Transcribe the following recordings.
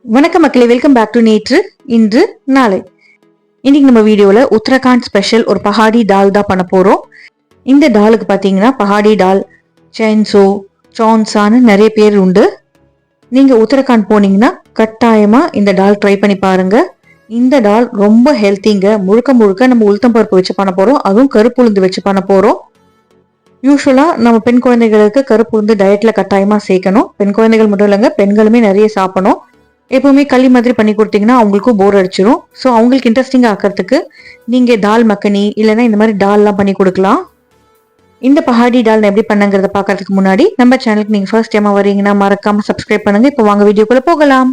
வணக்கம் மக்களே, welcome back to நேற்று இன்று நாளை. இன்னைக்கு நம்ம வீடியோல உத்தரகாண்ட் ஸ்பெஷல் ஒரு பஹாடி டால் தான் பண்ண போறோம். இந்த டாலுக்கு பாத்தீங்கன்னா பஹாடி டால், சைன்சோ, சான்சான்னு நிறைய பேர் உண்டு. நீங்க உத்தரகாண்ட் போனீங்கன்னா கட்டாயமா இந்த டால் ட்ரை பண்ணி பாருங்க. இந்த டால் ரொம்ப ஹெல்த்திங்க. முழுக்க முழுக்க நம்ம உளுத்தம் பருப்பு வச்சு பண்ண போறோம், அதுவும் கருப்பு உளுந்து வச்சு பண்ண போறோம். யூஸ்வலா நம்ம பெண் குழந்தைகளுக்கு கருப்பு உளுந்து டயட்ல கட்டாயமா சேர்க்கணும். பெண் குழந்தைகள் மட்டும் இல்லைங்க, பெண்களுமே நிறைய சாப்பிடணும். எப்பவுமே களி மாதிரி பண்ணி கொடுத்தீங்கன்னா அவங்களுக்கும் போர் அடிச்சிடும். ஸோ அவங்களுக்கு இன்ட்ரெஸ்டிங் ஆக்கிறதுக்கு நீங்க தால் மக்கனி இல்லைன்னா இந்த மாதிரி டால்லாம் பண்ணி கொடுக்கலாம். இந்த பஹாடி டால் எப்படி பண்ணுங்கிறத பாக்கிறதுக்கு முன்னாடி நம்ம சேனலுக்கு நீங்க ஃபர்ஸ்ட் டைமா வரீங்கன்னா மறக்காம சப்ஸ்கிரைப் பண்ணுங்க. இப்போ வாங்க வீடியோக்குள்ள போகலாம்.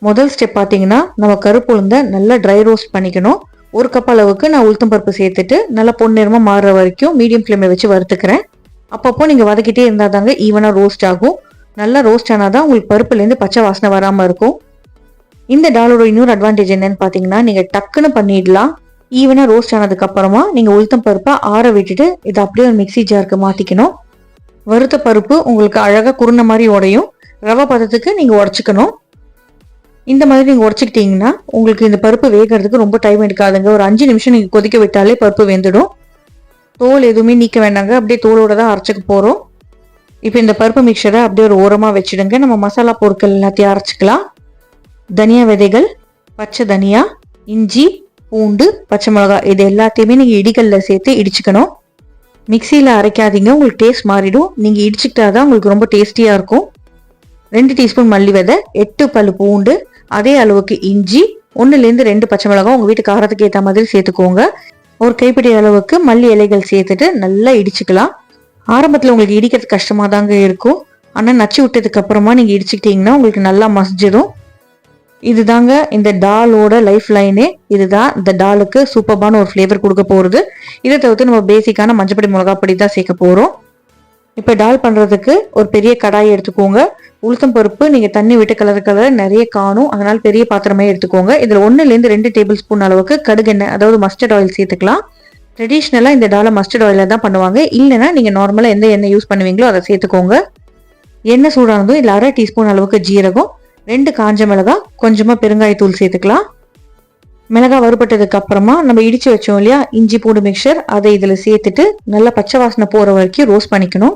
முதல் ஸ்டெப் பாத்தீங்கன்னா நம்ம கருப்பு உளுந்த நல்லா ட்ரை ரோஸ்ட் பண்ணிக்கணும். ஒரு கப் அளவுக்கு நான் உளுத்தம் பருப்பு சேர்த்துட்டு நல்லா பொன்னிறமா மாறுற வரைக்கும் மீடியம் ஃப்ளேம்ல வச்சு வறுத்துக்கிறேன். அப்பப்போ நீங்க வதக்கிட்டே இருந்தா தாங்க ஈவனா ரோஸ்ட் ஆகும். நல்லா ரோஸ்ட் ஆனாதான் உங்களுக்கு பருப்புல இருந்து பச்சை வாசனை வராம இருக்கும். இந்த டாலோட இன்னொரு அட்வான்டேஜ் என்னன்னு பாத்தீங்கன்னா நீங்க டக்குன்னு பண்ணிடலாம். ஈவனா ரோஸ்ட் ஆனதுக்கு அப்புறமா நீங்க உளுத்தம் பருப்பை ஆற விட்டுட்டு இதை அப்படியே ஒரு மிக்சி ஜாருக்கு மாத்திக்கணும். வறுத்த பருப்பு உங்களுக்கு அழகா குருண மாதிரி உடையும். ரவை பதத்துக்கு நீங்க உடச்சிக்கணும். இந்த மாதிரி நீங்க உடச்சிக்கிட்டீங்கன்னா உங்களுக்கு இந்த பருப்பு வேகிறதுக்கு ரொம்ப டைம் எடுக்காதுங்க. ஒரு 5 நிமிஷம் நீங்க கொதிக்க விட்டாலே பருப்பு வெந்துடும். தோல் எதுவுமே நீக்க வேண்டாங்க, அப்படியே தோலோட தான் அரைச்சிக்க போறோம். இப்போ இந்த பருப்பு மிக்சரை அப்படியே ஒரு ஓரமா வச்சிடுங்க. நம்ம மசாலா பொருட்கள் எல்லாத்தையும் அரைச்சிக்கலாம். தனியா விதைகள், பச்சை தனியா, இஞ்சி, பூண்டு, பச்சை மிளகாய் இது எல்லாத்தையுமே நீங்க இடிகல்ல சேர்த்து இடிச்சுக்கணும். மிக்சியில அரைக்காதீங்க, உங்களுக்கு டேஸ்ட் மாறிடும். நீங்க இடிச்சுக்கிட்டாதான் உங்களுக்கு ரொம்ப டேஸ்டியா இருக்கும். 2 டீஸ்பூன் மல்லி விதை, 8 பல்லு பூண்டு, அதே அளவுக்கு இஞ்சி, 1-2 பச்சை மிளகாய் உங்க வீட்டு காரத்துக்கு ஏற்ற மாதிரி சேர்த்துக்கோங்க. ஒரு கைப்பிடி அளவுக்கு மல்லி இலைகள் சேர்த்துட்டு நல்லா இடிச்சுக்கலாம். ஆரம்பத்துல உங்களுக்கு இடிக்கிறது கஷ்டமா தாங்க இருக்கும். ஆனா நச்சு விட்டதுக்கு அப்புறமா நீங்க இடிச்சுக்கிட்டீங்கன்னா உங்களுக்கு நல்லா மசிஞ்சிடும். இதுதாங்க இந்த டாலோட லைஃப் லைனே. இதுதான் இந்த டாலுக்கு சூப்பர்பான ஒரு ஃபிளேவர் கொடுக்க போறது. இதை தவிர்த்து நம்ம பேசிக்கான மஞ்சப்பொடி மிளகாப்பொடி தான் சேர்க்க போறோம். இப்ப டால் பண்றதுக்கு ஒரு பெரிய கடாயை எடுத்துக்கோங்க. உளுத்தம் பருப்பு நீங்க தண்ணி விட்டு கலர் நிறைய காணும், அதனால பெரிய பாத்திரமே எடுத்துக்கோங்க. இதுல 1-2 டேபிள் ஸ்பூன் அளவுக்கு கடுகெண்ணெய், அதாவது மஸ்டர்ட் ஆயில் சேர்த்துக்கலாம். ட்ரெடிஷ்னலா இந்த டாலை மஸ்டர்ட் ஆயில தான் பண்ணுவாங்க. இல்லைன்னா நீங்க நார்மலா எந்த எண்ணெய் யூஸ் பண்ணுவீங்களோ அதை சேர்த்துக்கோங்க. எண்ணெய் சூடானதும் இதுல 1/2 டீஸ்பூன் அளவுக்கு ஜீரகம், 2 காஞ்ச மிளகாய், கொஞ்சமா பெருங்காயத்தூள் சேர்த்துக்கலாம். மிளகாய் வறுபட்டதுக்கு அப்புறமா நம்ம இடிச்சு வச்சோம் இல்லையா இஞ்சி பூண்டு மிக்சர், அதை இதுல சேர்த்துட்டு நல்லா பச்சை வாசனை போற வரைக்கும் ரோஸ்ட் பண்ணிக்கணும்.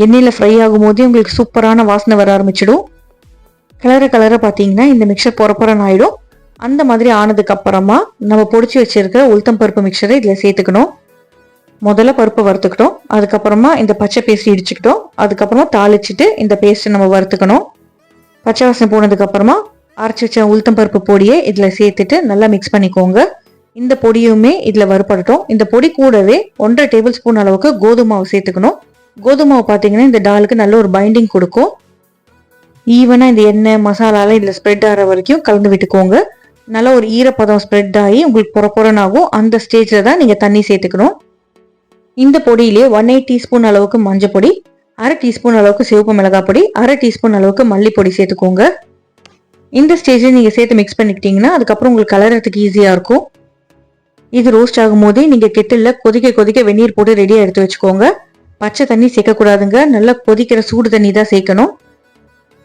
எண்ணெயில ஃப்ரை ஆகும் போதே உங்களுக்கு சூப்பரான வாசனை வர ஆரம்பிச்சிடும். கலரை பாத்தீங்கன்னா இந்த மிக்சர் பொறப்பொறன்னு ஆயிடும். அந்த மாதிரி ஆனதுக்கு அப்புறமா நம்ம பொடிச்சு வச்சிருக்கிற உளுத்தம் பருப்பு மிக்சரை இதுல சேர்த்துக்கணும். முதல்ல பருப்பை வறுத்துக்கிட்டோம், அதுக்கப்புறமா இந்த பச்சை பேஸ்ட் இடிச்சுக்கிட்டோம், அதுக்கப்புறமா தாளிச்சுட்டு இந்த பேஸ்ட்டை நம்ம வறுத்துக்கணும். பச்சை வாசனை போனதுக்கு அப்புறமா அரைச்சி வச்ச உளுத்தம் பருப்பு பொடியை இதுல சேர்த்துட்டு நல்லா மிக்ஸ் பண்ணிக்கோங்க. இந்த பொடியுமே இதுல வறுபடட்டும். இந்த பொடி கூடவே 1.5 டேபிள் ஸ்பூன் அளவுக்கு கோதுமை மாவு சேர்த்துக்கணும். கோதுமை மாவு பார்த்தீங்கன்னா இந்த டாலுக்கு நல்ல ஒரு பைண்டிங் கொடுக்கும். ஈவனா இந்த எண்ணெய் மசாலாலாம் இதுல ஸ்ப்ரெட் ஆகிற வரைக்கும் கலந்து விட்டுக்கோங்க. நல்ல ஒரு ஈரப்பதம் ஸ்ப்ரெட் ஆகி உங்களுக்கு பொறப்பொறனாகும். அந்த ஸ்டேஜ்ல தான் நீங்க தண்ணி சேர்த்துக்கணும். இந்த பொடியிலே 1/8 டீஸ்பூன் அளவுக்கு மஞ்சள் பொடி, 1/2 டீஸ்பூன் அளவுக்கு சிவப்பு மிளகாய் பொடி, 1/2 டீஸ்பூன் அளவுக்கு மல்லிப்பொடி சேர்த்துக்கோங்க. இந்த ஸ்டேஜ்ல நீங்க சேர்த்து மிக்ஸ் பண்ணிக்கிட்டீங்கன்னா அதுக்கப்புறம் உங்களுக்கு கலர்றதுக்கு ஈஸியா இருக்கும். இது ரோஸ்ட் ஆகும் போதே நீங்க கெட்டில்ல கொதிக்க வெந்நீர் போட்டு ரெடியா எடுத்து வச்சுக்கோங்க. பச்சை தண்ணி சேர்க்கக்கூடாதுங்க, நல்லா கொதிக்கிற சூடு தண்ணி தான் சேர்க்கணும்.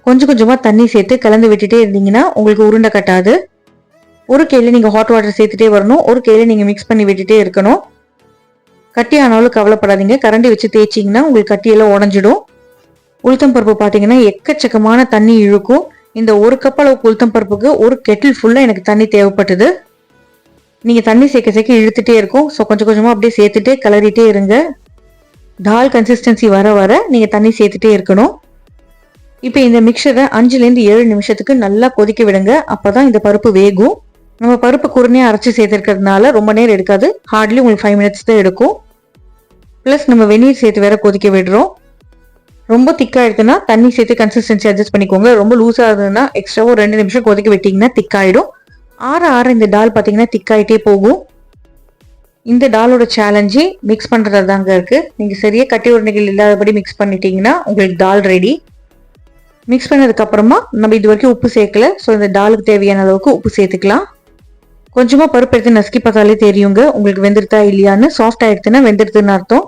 கொஞ்சமா தண்ணி சேர்த்து கலந்து விட்டுட்டே இருந்தீங்கன்னா உங்களுக்கு உருண்டை கட்டாது. ஒரு கையில நீங்க ஹாட் வாட்டர் சேர்த்துட்டே வரணும், ஒரு கையில நீங்க மிக்ஸ் பண்ணி விட்டுட்டே இருக்கணும். கட்டி ஆனாலும் கவலைப்படாதீங்க, கரண்டி வச்சு தேய்ச்சிங்கன்னா உங்களுக்கு கட்டியெல்லாம் உடஞ்சிடும். உளுத்தம் பருப்பு பார்த்தீங்கன்னா எக்கச்சக்கமான தண்ணி இழுக்கும். இந்த ஒரு கப் அளவுக்கு உளுத்தம் பருப்புக்கு ஒரு கெட்டில் ஃபுல்லா எனக்கு தண்ணி தேவைப்பட்டது. நீங்க தண்ணி சேர்க்க இழுத்துட்டே இருக்கும். ஸோ கொஞ்சமா அப்படியே சேர்த்துட்டு கிளறிட்டே இருங்க. டால் கன்சிஸ்டன்சி வர நீங்க தண்ணி சேர்த்துட்டே இருக்கணும். இப்போ இந்த மிக்சரை 5-7 நிமிஷத்துக்கு நல்லா கொதிக்க விடுங்க. அப்பதான் இந்த பருப்பு வேகும். நம்ம பருப்பு குருணையா அரைச்சி சேர்த்துருக்கிறதுனால ரொம்ப நேரம் எடுக்காது. ஹார்ட்லி உங்களுக்கு 5 மினிட்ஸ் தான் எடுக்கும். பிளஸ் நம்ம வெந்நீர் சேர்த்து வேற கொதிக்க விடுறோம். ரொம்ப திக்கா எடுத்துனா தண்ணி சேர்த்து கன்சிஸ்டன்சி அட்ஜஸ்ட் பண்ணிக்கோங்க. ரொம்ப லூஸா இருந்ததுன்னா எக்ஸ்ட்ரா ஒரு 2 நிமிஷம் கொதிக்க விட்டீங்கன்னா திக்காயிடும். ஆற இந்த டால் பார்த்தீங்கன்னா திக்காயிட்டே போகும். இந்த டாலோட சேலஞ்சே மிக்ஸ் பண்றது தாங்க இருக்கு. நீங்க சரியா கட்டி உருண்டைகள் இல்லாதபடி மிக்ஸ் பண்ணிட்டீங்கன்னா உங்களுக்கு டால் ரெடி. மிக்ஸ் பண்ணதுக்கு அப்புறமா நம்ம இது வரைக்கும் உப்பு சேர்க்கல. ஸோ இந்த டாலுக்கு தேவையான அளவுக்கு உப்பு சேர்த்துக்கலாம். கொஞ்சமா பருப்பு எடுத்து நசுக்கி பார்த்தாலே தெரியுங்க உங்களுக்கு வெந்துருத்தா இல்லையான்னு. சாஃப்ட் ஆயிடுச்சுன்னா வெந்துருதுன்னு அர்த்தம்.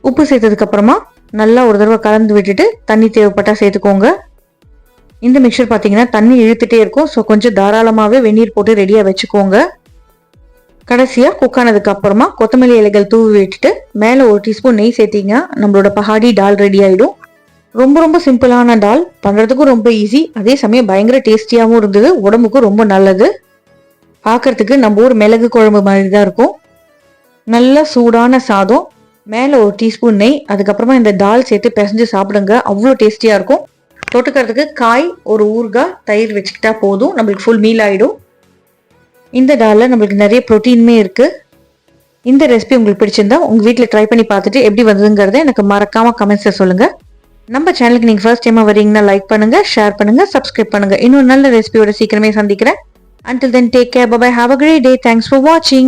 உப்பு சேர்த்ததுக்கு அப்புறமா நல்லா ஒரு தடவை கலந்து விட்டுட்டு தண்ணி தேவைப்பட்டா சேர்த்துக்கோங்க. இந்த மிக்சர் பார்த்தீங்கன்னா தண்ணி இழுத்துட்டே இருக்கும். ஸோ கொஞ்சம் தாராளமாகவே வெந்நீர் போட்டு ரெடியாக வச்சுக்கோங்க. கடைசியாக குக் ஆனதுக்கு அப்புறமா கொத்தமல்லி இலைகள் தூவி விட்டுட்டு மேலே 1 டீஸ்பூன் நெய் சேர்த்திங்க, நம்மளோட பஹாடி டால் ரெடி ஆகிடும். ரொம்ப ரொம்ப சிம்பிளான டால், பண்ணுறதுக்கும் ரொம்ப ஈஸி, அதே சமயம் பயங்கர டேஸ்டியாகவும் இருந்தது, உடம்புக்கும் ரொம்ப நல்லது. பார்க்கறதுக்கு நம்ம ஊர் மிளகு குழம்பு மாதிரி தான் இருக்கும். நல்ல சூடான சாதம், மேலே 1 டீஸ்பூன் நெய், அதுக்கப்புறமா இந்த டால் சேர்த்து பிசைஞ்சு சாப்பிடுங்க, அவ்வளோ டேஸ்டியாக இருக்கும். தொட்டுக்கிறதுக்கு காய், ஒரு ஊறுகாய், தயிர் வச்சுக்கிட்டா போதும், நம்மளுக்கு ஃபுல் மீல் ஆகிடும். இந்த டாலில் நம்மளுக்கு நிறைய ப்ரோட்டீனுமே இருக்குது. இந்த ரெசிபி உங்களுக்கு பிடிச்சிருந்தா உங்கள் வீட்டில் ட்ரை பண்ணி பார்த்துட்டு எப்படி வந்ததுங்கிறத எனக்கு மறக்காமல் கமெண்ட்ஸில் சொல்லுங்கள். நம்ம சேனலுக்கு நீங்கள் ஃபர்ஸ்ட் டைமாக வரீங்கன்னா லைக் பண்ணுங்கள், ஷேர் பண்ணுங்கள், சப்ஸ்கிரைப் பண்ணுங்கள். இன்னும் நல்ல ரெசிபியோட சீக்கிரமே சந்திக்கிறேன். Until then, take care. Bye bye. Have a great day. Thanks for watching.